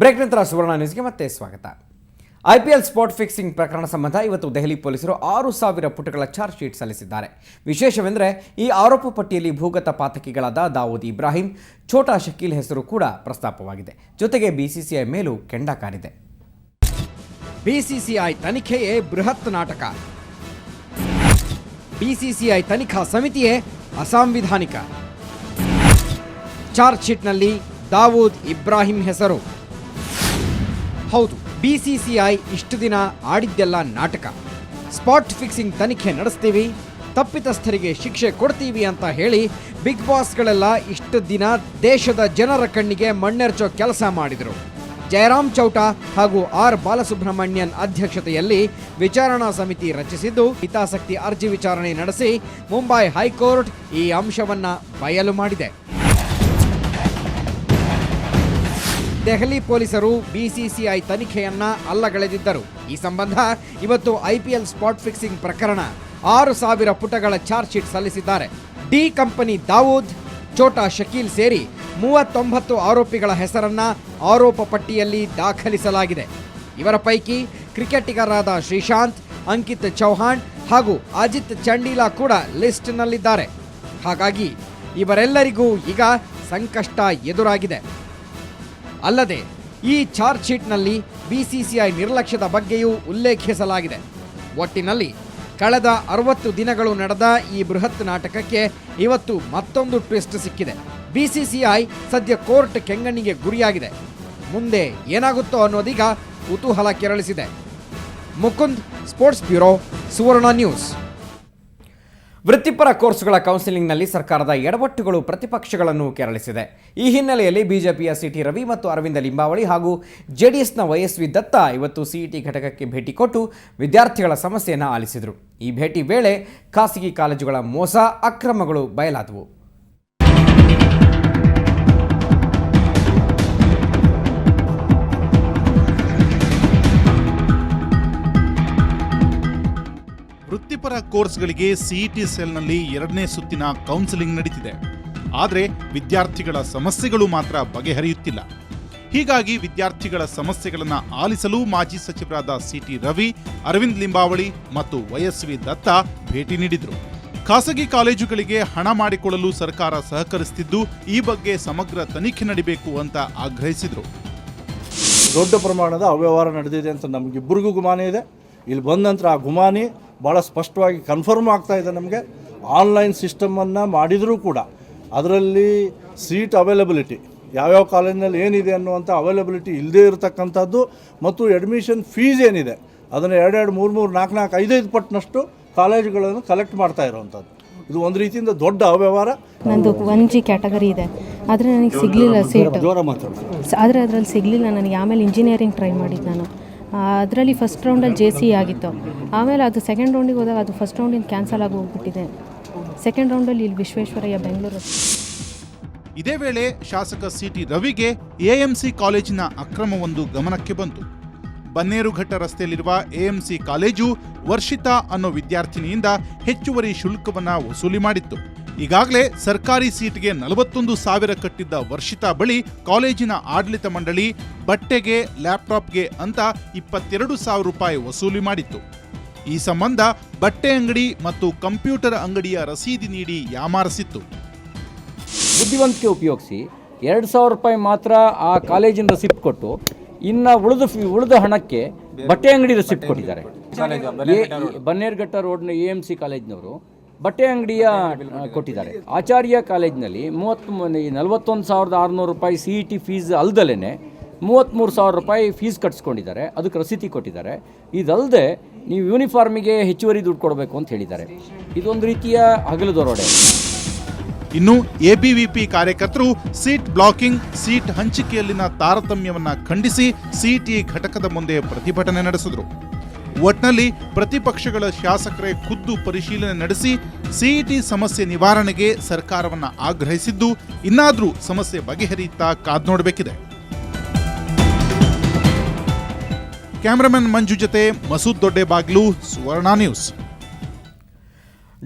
Break ನಂತರ ಸುವರ್ಣ ನ್ಯೂಸ್ಗೆ ಮತ್ತೆ ಸ್ವಾಗತ. IPL ಸ್ಪಾಟ್ ಫಿಕ್ಸಿಂಗ್ ಪ್ರಕರಣ ಸಂಬಂಧ ಇವತ್ತು ದೆಹಲಿ ಪೊಲೀಸರು 6,000 ಪುಟಗಳ ಚಾರ್ಜ್ ಶೀಟ್ ಸಲ್ಲಿಸಿದ್ದಾರೆ. ವಿಶೇಷವೆಂದರೆ ಈ ಆರೋಪ ಪಟ್ಟಿಯಲ್ಲಿ ಭೂಗತ ಪಾತಕಿಗಳಾದ ದಾವೂದ್ ಇಬ್ರಾಹಿಂ, ಛೋಟಾ ಶಕೀಲ್ ಹೆಸರು ಕೂಡ ಪ್ರಸ್ತಾಪವಾಗಿದೆ. ಜೊತೆಗೆ BCCI ಮೇಲೂ ಕೆಂಡ ಕಾರಿದೆ. BCCI ತನಿಖೆಯೇ ಬೃಹತ್ ನಾಟಕ. BCCI ತನಿಖಾ ಸಮಿತಿಯೇ ಅಸಾಂವಿಧಾನಿಕ. ಚಾರ್ಜ್ ಶೀಟ್ನಲ್ಲಿ ದಾವೂದ್ ಇಬ್ರಾಹಿಂ ಹೆಸರು. ಹೌದು, BCCI ಇಷ್ಟು ದಿನ ಆಡಿದ್ದೆಲ್ಲ ನಾಟಕ. ಸ್ಪಾಟ್ ಫಿಕ್ಸಿಂಗ್ ತನಿಖೆ ನಡೆಸ್ತೀವಿ, ತಪ್ಪಿತಸ್ಥರಿಗೆ ಶಿಕ್ಷೆ ಕೊಡ್ತೀವಿ ಅಂತ ಹೇಳಿ ಬಿಗ್ ಬಾಸ್ಗಳೆಲ್ಲ ಇಷ್ಟು ದಿನ ದೇಶದ ಜನರ ಕಣ್ಣಿಗೆ ಮಣ್ಣೆರ್ಚೋ ಕೆಲಸ ಮಾಡಿದರು. ಜಯರಾಮ್ ಚೌಟಾ ಹಾಗೂ R ಬಾಲಸುಬ್ರಹ್ಮಣ್ಯನ್ ಅಧ್ಯಕ್ಷತೆಯಲ್ಲಿ ವಿಚಾರಣಾ ಸಮಿತಿ ರಚಿಸಿದ್ದು ಹಿತಾಸಕ್ತಿ ಅರ್ಜಿ ವಿಚಾರಣೆ ನಡೆಸಿ ಮುಂಬೈ ಹೈಕೋರ್ಟ್ ಈ ಅಂಶವನ್ನ ಬಯಲು ಮಾಡಿದೆ. ದೆಹಲಿ ಪೊಲೀಸರು BCCI ತನಿಖೆಯನ್ನ ಅಲ್ಲಗಳೆದಿದ್ದರು. ಈ ಸಂಬಂಧ ಇವತ್ತು IPL ಸ್ಪಾಟ್ ಫಿಕ್ಸಿಂಗ್ ಪ್ರಕರಣ 6,000 ಪುಟಗಳ ಚಾರ್ಜ್ ಶೀಟ್ ಸಲ್ಲಿಸಿದ್ದಾರೆ. ಡಿ ಕಂಪನಿ ದಾವೂದ್, ಛೋಟಾ ಶಕೀಲ್ ಸೇರಿ 39 ಆರೋಪಿಗಳ ಹೆಸರನ್ನ ಆರೋಪ ಪಟ್ಟಿಯಲ್ಲಿ ದಾಖಲಿಸಲಾಗಿದೆ. ಇವರ ಪೈಕಿ ಕ್ರಿಕೆಟಿಗರಾದ ಶ್ರೀಶಾಂತ್, ಅಂಕಿತ್ ಚೌಹಾಣ್ ಹಾಗೂ ಅಜಿತ್ ಚಂಡೀಲಾ ಕೂಡ ಲಿಸ್ಟ್ನಲ್ಲಿದ್ದಾರೆ. ಹಾಗಾಗಿ ಇವರೆಲ್ಲರಿಗೂ ಈಗ ಸಂಕಷ್ಟ ಎದುರಾಗಿದೆ. ಅಲ್ಲದೆ ಈ ಚಾರ್ಜ್ ಶೀಟ್ನಲ್ಲಿ BCCI ನಿರ್ಲಕ್ಷ್ಯದ ಬಗ್ಗೆಯೂ ಉಲ್ಲೇಖಿಸಲಾಗಿದೆ. ಒಟ್ಟಿನಲ್ಲಿ ಕಳೆದ 60 ದಿನಗಳು ನಡೆದ ಈ ಬೃಹತ್ ನಾಟಕಕ್ಕೆ ಇವತ್ತು ಮತ್ತೊಂದು ಟ್ವಿಸ್ಟ್ ಸಿಕ್ಕಿದೆ. BCCI ಸದ್ಯ ಕೋರ್ಟ್ ಕೆಂಗಣ್ಣಿಗೆ ಗುರಿಯಾಗಿದೆ. ಮುಂದೆ ಏನಾಗುತ್ತೋ ಅನ್ನೋದೀಗ ಕುತೂಹಲ ಕೆರಳಿಸಿದೆ. ಮುಕುಂದ್, ಸ್ಪೋರ್ಟ್ಸ್ ಬ್ಯೂರೋ, ಸುವರ್ಣ ನ್ಯೂಸ್. ವೃತ್ತಿಪರ ಕೋರ್ಸ್ಗಳ ಕೌನ್ಸಿಲಿಂಗ್ನಲ್ಲಿ ಸರ್ಕಾರದ ಎಡವಟ್ಟುಗಳು ಪ್ರತಿಪಕ್ಷಗಳನ್ನು ಕೆರಳಿಸಿದೆ. ಈ ಹಿನ್ನೆಲೆಯಲ್ಲಿ ಬಿಜೆಪಿಯ CT ರವಿ ಮತ್ತು ಅರವಿಂದ ಲಿಂಬಾವಳಿ ಹಾಗೂ JDSನ YSV ದತ್ತ ಇವತ್ತು CET ಘಟಕಕ್ಕೆ ಭೇಟಿ ಕೊಟ್ಟು ವಿದ್ಯಾರ್ಥಿಗಳ ಸಮಸ್ಯೆಯನ್ನು ಆಲಿಸಿದರು. ಈ ಭೇಟಿ ವೇಳೆ ಖಾಸಗಿ ಕಾಲೇಜುಗಳ ಮೋಸ, ಅಕ್ರಮಗಳು ಬಯಲಾದವು. ವೃತ್ತಿಪರ ಕೋರ್ಸ್ಗಳಿಗೆ CET ಸೆಲ್ನಲ್ಲಿ 2ನೇ ಸುತ್ತಿನ ಕೌನ್ಸಿಲಿಂಗ್ ನಡೀತಿದೆ. ಆದರೆ ವಿದ್ಯಾರ್ಥಿಗಳ ಸಮಸ್ಯೆಗಳು ಮಾತ್ರ ಬಗೆಹರಿಯುತ್ತಿಲ್ಲ. ಹೀಗಾಗಿ ವಿದ್ಯಾರ್ಥಿಗಳ ಸಮಸ್ಯೆಗಳನ್ನು ಆಲಿಸಲು ಮಾಜಿ ಸಚಿವರಾದ CT ರವಿ, ಅರವಿಂದ್ ಲಿಂಬಾವಳಿ ಮತ್ತು YSV ದತ್ತ ಭೇಟಿ ನೀಡಿದರು. ಖಾಸಗಿ ಕಾಲೇಜುಗಳಿಗೆ ಹಣ ಮಾಡಿಕೊಳ್ಳಲು ಸರ್ಕಾರ ಸಹಕರಿಸುತ್ತಿದ್ದು, ಈ ಬಗ್ಗೆ ಸಮಗ್ರ ತನಿಖೆ ನಡೆಯಬೇಕು ಅಂತ ಆಗ್ರಹಿಸಿದರು. ದೊಡ್ಡ ಪ್ರಮಾಣದ ಅವ್ಯವಹಾರ ನಡೆದಿದೆ ಅಂತ ನಮಗಿಬ್ಬರಿಗೂ ಗುಮಾನಿ ಇದೆ. ಇಲ್ಲಿ ಬಂದ ನಂತರ ಆ ಗುಮಾನಿ ಭಾಳ ಸ್ಪಷ್ಟವಾಗಿ ಕನ್ಫರ್ಮ್ ಆಗ್ತಾ ಇದೆ. ನಮಗೆ ಆನ್ಲೈನ್ ಸಿಸ್ಟಮನ್ನು ಮಾಡಿದರೂ ಕೂಡ ಅದರಲ್ಲಿ ಸೀಟ್ ಅವೈಲಬಿಲಿಟಿ ಯಾವ್ಯಾವ ಕಾಲೇಜಿನಲ್ಲಿ ಏನಿದೆ ಅನ್ನುವಂಥ ಅವೈಲಬಿಲಿಟಿ ಇಲ್ಲದೇ ಇರತಕ್ಕಂಥದ್ದು ಮತ್ತು ಅಡ್ಮಿಷನ್ ಫೀಸ್ ಏನಿದೆ ಅದನ್ನು 2, 3, 4, 5 ಪಟ್ಟಿನಷ್ಟು ಕಾಲೇಜುಗಳನ್ನು ಕಲೆಕ್ಟ್ ಮಾಡ್ತಾ ಇರೋವಂಥದ್ದು. ಇದು ಒಂದು ರೀತಿಯಿಂದ ದೊಡ್ಡ ಅವ್ಯವಹಾರ. ನಂದು 1G ಕ್ಯಾಟಗರಿ ಇದೆ, ಆದರೆ ನನಗೆ ಸಿಗಲಿಲ್ಲ ಸೀಟ್. ಆದರೆ ಅದರಲ್ಲಿ ಸಿಗಲಿಲ್ಲ ನನಗೆ. ಆಮೇಲೆ ಇಂಜಿನಿಯರಿಂಗ್ ಟ್ರೈ ಮಾಡಿದ್ದು ನಾನು. ಅದರಲ್ಲಿ ಫಸ್ಟ್ ರೌಂಡಲ್ಲಿ JC ಆಗಿತ್ತು. ಆಮೇಲೆ ಅದು ಸೆಕೆಂಡ್ ರೌಂಡಿಗೆ ಹೋದಾಗ ಅದು ಫಸ್ಟ್ ರೌಂಡಿಂದ ಕ್ಯಾನ್ಸಲ್ ಆಗಿ ಹೋಗ್ಬಿಟ್ಟಿದೆ. ಸೆಕೆಂಡ್ ರೌಂಡಲ್ಲಿ ಇಲ್ಲಿ ವಿಶ್ವೇಶ್ವರಯ್ಯ ಬೆಂಗಳೂರು. ಇದೇ ವೇಳೆ ಶಾಸಕ CT ರವಿಗೆ AMC ಕಾಲೇಜಿನ ಅಕ್ರಮವೊಂದು ಗಮನಕ್ಕೆ ಬಂತು. ಬನ್ನೇರುಘಟ್ಟ ರಸ್ತೆಯಲ್ಲಿರುವ AMC ಕಾಲೇಜು ವರ್ಷಿತಾ ಅನ್ನೋ ವಿದ್ಯಾರ್ಥಿನಿಯಿಂದ ಹೆಚ್ಚುವರಿ ಶುಲ್ಕವನ್ನು ವಸೂಲಿ ಮಾಡಿತ್ತು. ಈಗಾಗಲೇ ಸರ್ಕಾರಿ ಸೀಟ್ಗೆ 41,000 ಕಟ್ಟಿದ್ದ ವರ್ಷಿತಾ ಬಳಿ ಕಾಲೇಜಿನ ಆಡಳಿತ ಮಂಡಳಿ ಬಟ್ಟೆಗೆ, ಲ್ಯಾಪ್ಟಾಪ್ಗೆ ಅಂತ 22,000 ರೂಪಾಯಿ ವಸೂಲಿ ಮಾಡಿತ್ತು. ಈ ಸಂಬಂಧ ಬಟ್ಟೆ ಅಂಗಡಿ ಮತ್ತು ಕಂಪ್ಯೂಟರ್ ಅಂಗಡಿಯ ರಸೀದಿ ನೀಡಿ ಯಾಮಾರಿಸಿತ್ತು. ಬುದ್ಧಿವಂತಿಕೆ ಉಪಯೋಗಿಸಿ 2,000 ರೂಪಾಯಿ ಮಾತ್ರ ಆ ಕಾಲೇಜಿನ ರಿಸಿಪ್ಟ್ ಕೊಟ್ಟು ಇನ್ನು ಉಳಿದ ಹಣಕ್ಕೆ ಬಟ್ಟೆ ಅಂಗಡಿ ರಿಸಿಪ್ಟ್ ಕೊಟ್ಟಿದ್ದಾರೆ. ಬನ್ನೇರುಘಟ್ಟ ರೋಡ್ನ AMC ಕಾಲೇಜಿನವರು ಬಟ್ಟೆ ಅಂಗಡಿಯ ಕೊಟ್ಟಿದ್ದಾರೆ. ಆಚಾರ್ಯ ಕಾಲೇಜಿನಲ್ಲಿ 41,600 ರೂಪಾಯಿ CET ಫೀಸ್ ಅಲ್ದಲೇ 33,000 ರೂಪಾಯಿ ಫೀಸ್ ಕಟ್ಸ್ಕೊಂಡಿದ್ದಾರೆ. ಅದಕ್ಕೆ ರಸೀತಿ ಕೊಟ್ಟಿದ್ದಾರೆ. ಇದಲ್ಲದೆ ನೀವು ಯೂನಿಫಾರ್ಮಿಗೆ ಹೆಚ್ಚುವರಿ ದುಡ್ಡು ಕೊಡಬೇಕು ಅಂತ ಹೇಳಿದ್ದಾರೆ. ಇದೊಂದು ರೀತಿಯ ಹಗಲು ದರೋಡೆ. ಇನ್ನು ABVP ಕಾರ್ಯಕರ್ತರು ಸೀಟ್ ಬ್ಲಾಕಿಂಗ್, ಸೀಟ್ ಹಂಚಿಕೆಯಲ್ಲಿನ ತಾರತಮ್ಯವನ್ನು ಖಂಡಿಸಿ CET ಘಟಕದ ಮುಂದೆ ಪ್ರತಿಭಟನೆ ನಡೆಸಿದರು. ಒಟ್ನಲ್ಲಿ ಪ್ರತಿಪಕ್ಷಗಳ ಶಾಸಕರೇ ಖುದ್ದು ಪರಿಶೀಲನೆ ನಡೆಸಿ CET ಸಮಸ್ಯೆ ನಿವಾರಣೆಗೆ ಸರ್ಕಾರವನ್ನು ಆಗ್ರಹಿಸಿದ್ದು, ಇನ್ನಾದರೂ ಸಮಸ್ಯೆ ಬಗೆಹರಿಯುತ್ತಾ ಕಾದ್ ನೋಡಬೇಕಿದೆ. ಕ್ಯಾಮರಾಮನ್ ಮಂಜು ಜೊತೆ ಮಸೂದ್ ದೊಡ್ಡೆಬಾಗ್ಲು, ಸುವರ್ಣ ನ್ಯೂಸ್.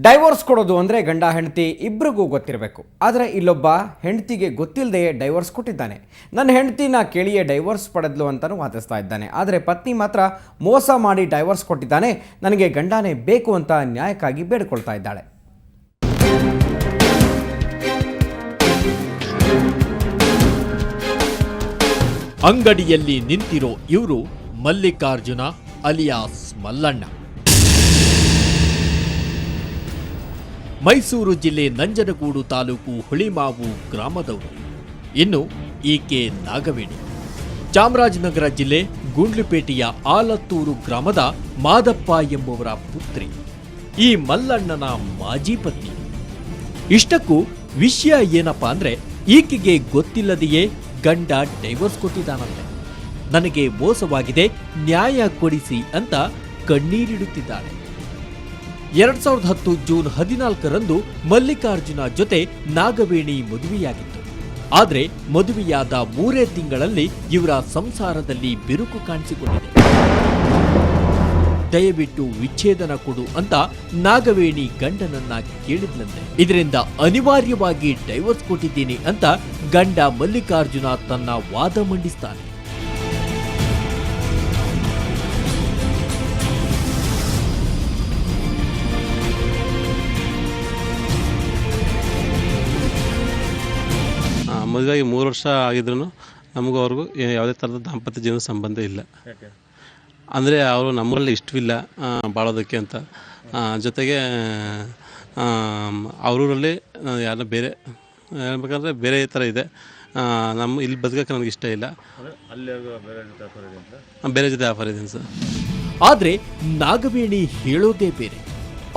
ಡೈವೋರ್ಸ್ ಕೊಡೋದು ಅಂದರೆ ಗಂಡ ಹೆಂಡತಿ ಇಬ್ಬರಿಗೂ ಗೊತ್ತಿರಬೇಕು. ಆದರೆ ಇಲ್ಲೊಬ್ಬ ಹೆಂಡತಿಗೆ ಗೊತ್ತಿಲ್ಲದೆ ಡೈವೋರ್ಸ್ ಕೊಟ್ಟಿದ್ದಾನೆ. ನನ್ನ ಹೆಂಡತಿನ ಕೇಳಿಯೇ ಡೈವೋರ್ಸ್ ಪಡೆದ್ಲು ಅಂತಲೂ ವಾದಿಸ್ತಾ ಇದ್ದಾನೆ. ಆದರೆ ಪತ್ನಿ ಮಾತ್ರ ಮೋಸ ಮಾಡಿ ಡೈವೋರ್ಸ್ ಕೊಟ್ಟಿದ್ದಾನೆ. ನನಗೆ ಗಂಡನೇ ಬೇಕು ಅಂತ ನ್ಯಾಯಕ್ಕಾಗಿ ಬೇಡಿಕೊಳ್ತಾ ಇದ್ದಾಳೆ. ಅಂಗಡಿಯಲ್ಲಿ ನಿಂತಿರೋ ಇವರು ಮಲ್ಲಿಕಾರ್ಜುನ ಅಲಿಯಾಸ್ ಮಲ್ಲಣ್ಣ. ಮೈಸೂರು ಜಿಲ್ಲೆ ನಂಜನಗೂಡು ತಾಲೂಕು ಹುಳಿಮಾವು ಗ್ರಾಮದವರು. ಇನ್ನು ಈಕೆ ನಾಗವೇಣಿ ಚಾಮರಾಜನಗರ ಜಿಲ್ಲೆ ಗುಂಡ್ಲುಪೇಟೆಯ ಆಲತ್ತೂರು ಗ್ರಾಮದ ಮಾದಪ್ಪ ಎಂಬುವರ ಪುತ್ರಿ. ಈ ಮಲ್ಲಣ್ಣನ ಮಾಜಿ ಪತ್ನಿ. ಇಷ್ಟಕ್ಕೂ ವಿಷಯ ಏನಪ್ಪಾ ಅಂದ್ರೆ ಈಕೆಗೆ ಗೊತ್ತಿಲ್ಲದೆಯೇ ಗಂಡ ಡೈವೋರ್ಸ್ ಕೊಟ್ಟಿದ್ದಾನಂತೆ. ನನಗೆ ಮೋಸವಾಗಿದೆ, ನ್ಯಾಯ ಕೊಡಿಸಿ ಅಂತ ಕಣ್ಣೀರಿಡುತ್ತಿದ್ದಾಳೆ. 2010 ಜೂನ್ 14ರಂದು ಮಲ್ಲಿಕಾರ್ಜುನ ಜೊತೆ ನಾಗವೇಣಿ ಮದುವೆಯಾಗಿತ್ತು. ಆದರೆ ಮದುವೆಯಾದ 3 ತಿಂಗಳಲ್ಲಿ ಇವರ ಸಂಸಾರದಲ್ಲಿ ಬಿರುಕು ಕಾಣಿಸಿಕೊಂಡಿದೆ. ದಯವಿಟ್ಟು ವಿಚ್ಛೇದನ ಕೊಡು ಅಂತ ನಾಗವೇಣಿ ಗಂಡನನ್ನ ಕೇಳಿದ್ಲಂತೆ. ಇದರಿಂದ ಅನಿವಾರ್ಯವಾಗಿ ಡೈವೋರ್ಸ್ ಕೊಟ್ಟಿದ್ದೀನಿ ಅಂತ ಗಂಡ ಮಲ್ಲಿಕಾರ್ಜುನ ತನ್ನ ವಾದ ಮಂಡಿಸ್ತಾನೆ. ಮದುವೆಯಾಗಿ 3 ವರ್ಷ ಆಗಿದ್ರು ನಮಗೂ ಅವ್ರಿಗೂ ಯಾವುದೇ ಥರದ ದಾಂಪತ್ಯ ಜೀವನ ಸಂಬಂಧ ಇಲ್ಲ. ಅಂದರೆ ಅವರು ನಮ್ಮಲ್ಲಿ ಇಷ್ಟವಿಲ್ಲ ಬಾಳೋದಕ್ಕೆ ಅಂತ. ಜೊತೆಗೆ ಅವರೂರಲ್ಲಿ ಯಾರನ್ನ ಬೇರೆ ಹೇಳ್ಬೇಕಂದ್ರೆ ಬೇರೆ ಥರ ಇದೆ. ನಮ್ಮ ಇಲ್ಲಿ ಬದುಕೋಕ್ಕೆ ನನಗೆ ಇಷ್ಟ ಇಲ್ಲ. ಬೇರೆ ಜೊತೆ ಆಫರ್ ಇದೆ ಸರ್. ಆದರೆ ನಾಗವೇಣಿ ಹೇಳೋದೇ ಬೇರೆ.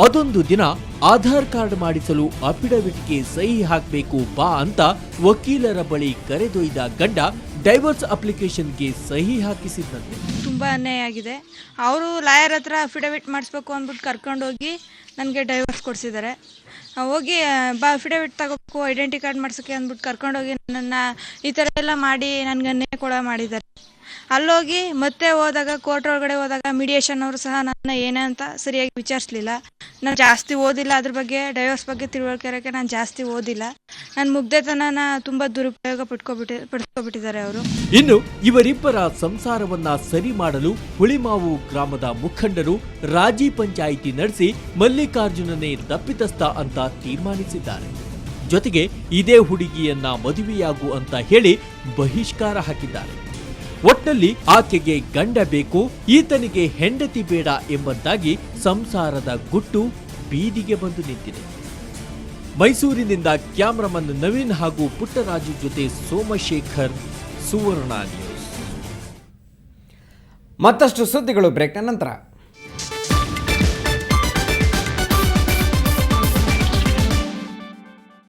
ಅದೊಂದು ದಿನ ಆಧಾರ್ ಕಾರ್ಡ್ ಮಾಡಿಸಲು ಅಫಿಡವಿಟ್ಗೆ ಸಹಿ ಹಾಕಬೇಕು ಬಾ ಅಂತ ವಕೀಲರ ಬಳಿ ಕರೆದೊಯ್ದ ಗಂಡ ಡೈವೋರ್ಸ್ ಅಪ್ಲಿಕೇಶನ್ಗೆ ಸಹಿ ಹಾಕಿಸಿದ್ದಂತೆ. ತುಂಬ ಅನ್ಯಾಯ ಆಗಿದೆ. ಅವರು ಲಾಯರ್ ಹತ್ರ ಅಫಿಡವಿಟ್ ಮಾಡಿಸ್ಬೇಕು ಅಂದ್ಬಿಟ್ಟು ಕರ್ಕೊಂಡೋಗಿ ನನಗೆ ಡೈವೋರ್ಸ್ ಕೊಡಿಸಿದ್ದಾರೆ. ಹೋಗಿ ಅಫಿಡವಿಟ್ ತಗೋಬೇಕು, ಐಡೆಂಟಿ ಕಾರ್ಡ್ ಮಾಡ್ಸೋಕ್ಕೆ ಅಂದ್ಬಿಟ್ಟು ಕರ್ಕೊಂಡೋಗಿ ನನ್ನ ಈ ಥರ ಎಲ್ಲ ಮಾಡಿ ನನಗೆ ಅನ್ಯಾಯ ಕೂಡ ಮಾಡಿದ್ದಾರೆ. ಅಲ್ಲೋಗಿ ಮತ್ತೆ ಹೋದಾಗ ಕೋರ್ಟ್ ಒಳಗಡೆ ಹೋದಾಗ ಮೀಡಿಯೇಷನ್ ಅವರು ಸಹ ನನ್ನ ಏನೇ ಅಂತ ಸರಿಯಾಗಿ ವಿಚಾರಿಸಲಿಲ್ಲ. ನಾನು ಜಾಸ್ತಿ ಓದಿಲ್ಲ, ಅದ್ರ ಬಗ್ಗೆ ಡೈವೋರ್ಸ್ ಬಗ್ಗೆ ತಿಳುವಳಿಕೆ ಇರೋಕ್ಕೆ ನಾನು ಜಾಸ್ತಿ ಓದಿಲ್ಲ. ನನ್ನ ಮುಗ್ಧತನನ ತುಂಬ ದುರುಪಯೋಗ ಪಡಿಸ್ಕೊಬಿಟ್ಟಿದ್ದಾರೆ ಅವರು. ಇನ್ನು ಇವರಿಬ್ಬರ ಸಂಸಾರವನ್ನ ಸರಿ ಮಾಡಲು ಹುಳಿಮಾವು ಗ್ರಾಮದ ಮುಖಂಡರು ರಾಜಿ ಪಂಚಾಯಿತಿ ನಡೆಸಿ ಮಲ್ಲಿಕಾರ್ಜುನನೇ ತಪ್ಪಿತಸ್ಥ ಅಂತ ತೀರ್ಮಾನಿಸಿದ್ದಾರೆ. ಜೊತೆಗೆ ಇದೇ ಹುಡುಗಿಯನ್ನ ಮದುವೆಯಾಗು ಅಂತ ಹೇಳಿ ಬಹಿಷ್ಕಾರ ಹಾಕಿದ್ದಾರೆ. ಒಟ್ನಲ್ಲಿ ಆಕೆಗೆ ಗಂಡ ಬೇಕು, ಈತನಿಗೆ ಹೆಂಡತಿ ಬೇಡ ಎಂಬಂತಾಗಿ ಸಂಸಾರದ ಗುಟ್ಟು ಬೀದಿಗೆ ಬಂದು ನಿಂತಿದೆ. ಮೈಸೂರಿನಿಂದ ಕ್ಯಾಮರಾಮನ್ ನವೀನ್ ಹಾಗೂ ಪುಟ್ಟರಾಜು ಜೊತೆ ಸೋಮಶೇಖರ್, ಸುವರ್ಣ ನ್ಯೂಸ್. ಮತ್ತಷ್ಟು ಸುದ್ದಿಗಳು ಬ್ರೇಕ್ನ ನಂತರ.